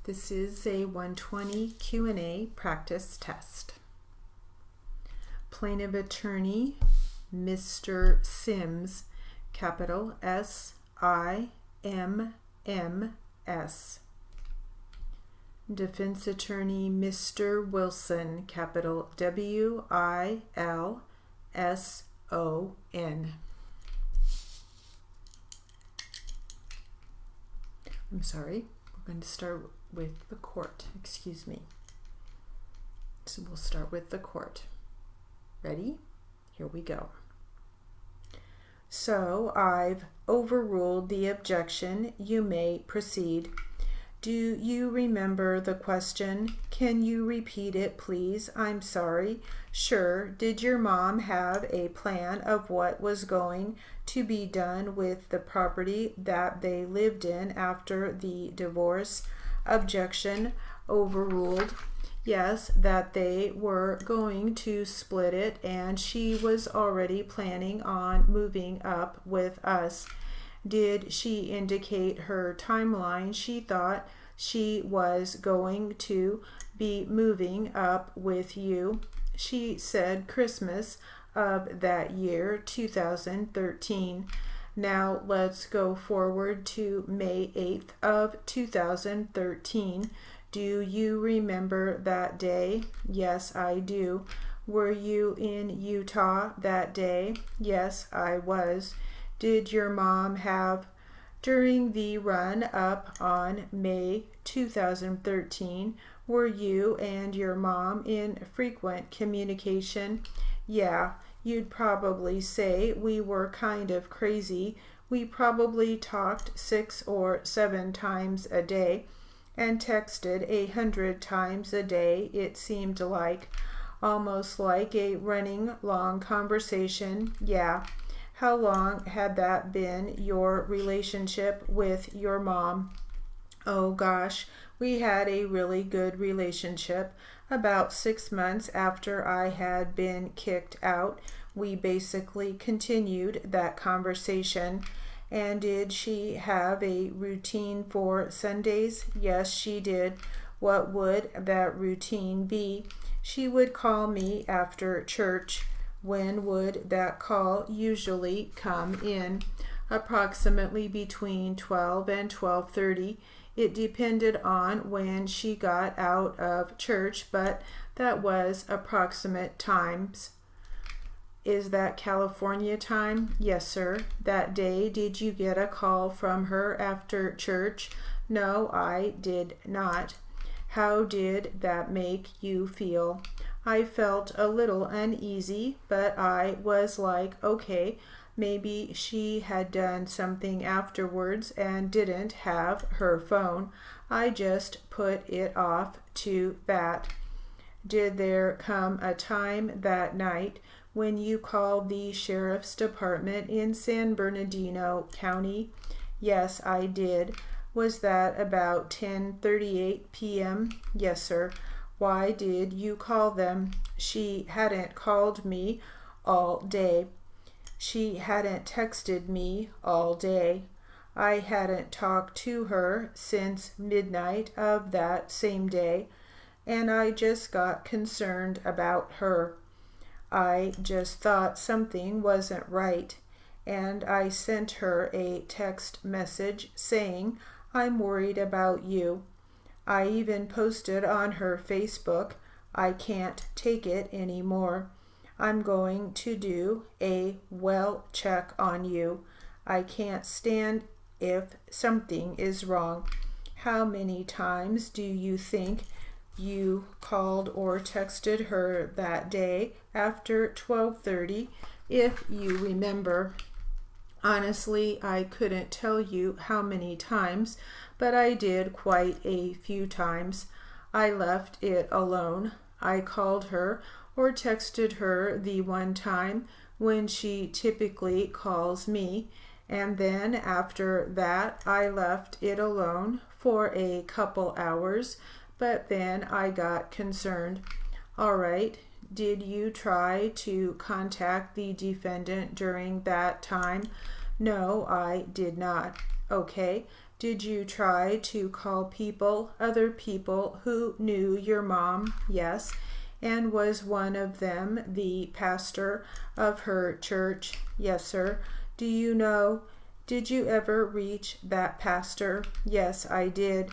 This is a 120 Q&A practice test. Plaintiff attorney, Mr. Sims, capital S-I-M-M-S. Defense attorney, Mr. Wilson, capital W-I-L-S-O-N. I'm sorry, we're going to start with the court. Excuse me. So we'll start with the court. Ready? Here we go. So I've overruled the objection. You may proceed. Do you remember the question? Can you repeat it, please? I'm sorry. Sure. Did your mom have a plan of what was going to be done with the property that they lived in after the divorce? Objection overruled. Yes, that they were going to split it, and she was already planning on moving up with us. Did she indicate her timeline? She thought she was going to be moving up with you. She said Christmas of that year, 2013. Now let's go forward to May 8th of 2013. Do you remember that day? Yes, I do. Were you in Utah that day? Yes, I was. Did your mom have, during the run-up on May 2013, were you and your mom in frequent communication? Yeah, you'd probably say we were kind of crazy. We probably talked 6 or 7 times a day and texted 100 times a day, it seemed like. Almost like a running long conversation. Yeah. How long had that been your relationship with your mom? Oh gosh, we had a really good relationship. About 6 months after I had been kicked out, we basically continued that conversation. And did she have a routine for Sundays? Yes, she did. What would that routine be? She would call me after church. When would that call usually come in? Approximately between 12 and 12:30. It depended on when she got out of church, but that was approximate times. Is that California time? Yes, sir. That day, did you get a call from her after church? No, I did not. How did that make you feel? I felt a little uneasy, but I was like, okay, maybe she had done something afterwards and didn't have her phone. I just put it off to that. Did there come a time that night when you called the sheriff's department in San Bernardino County? Yes, I did. Was that about 10:38 p.m.? Yes, sir. Why did you call them? She hadn't called me all day. She hadn't texted me all day. I hadn't talked to her since midnight of that same day, and I just got concerned about her. I just thought something wasn't right, and I sent her a text message saying, I'm worried about you. I even posted on her Facebook, I can't take it anymore. I'm going to do a well check on you. I can't stand if something is wrong. How many times do you think you called or texted her that day after 12:30, if you remember? Honestly, I couldn't tell you how many times, but I did quite a few times. I left it alone. I called her or texted her the one time when she typically calls me, and then after that I left it alone for a couple hours, but then I got concerned. All right, did you try to contact the defendant during that time? No, I did not. Okay. Did you try to call people, other people who knew your mom? Yes. And was one of them the pastor of her church? Yes, sir. Do you know? Did you ever reach that pastor? Yes, I did.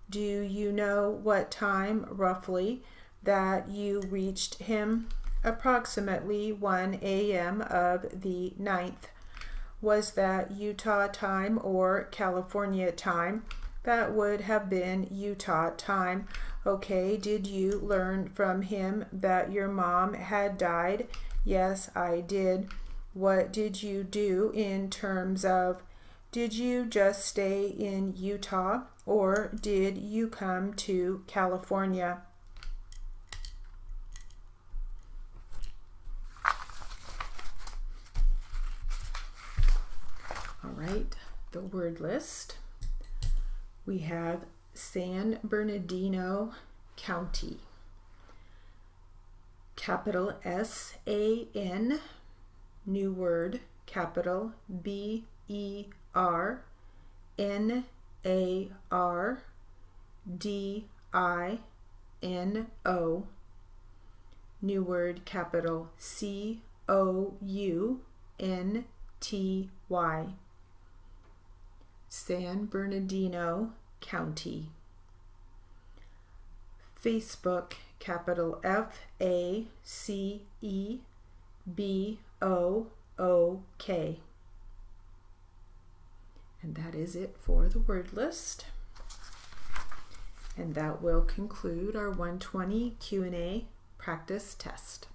Do you know what time, roughly, that you reached him? Approximately 1 a.m. of the 9th. Was that Utah time or California time? That would have been Utah time. Okay, did you learn from him that your mom had died? Yes, I did. What did you do in terms of, did you just stay in Utah or did you come to California? All right, the word list. We have San Bernardino County. Capital S-A-N, new word, capital B-E-R-N-A-R-D-I-N-O, new word, capital C-O-U-N-T-Y. San Bernardino County. Facebook, capital F-A-C-E-B-O-O-K. And that is it for the word list. And that will conclude our 120 Q&A practice test.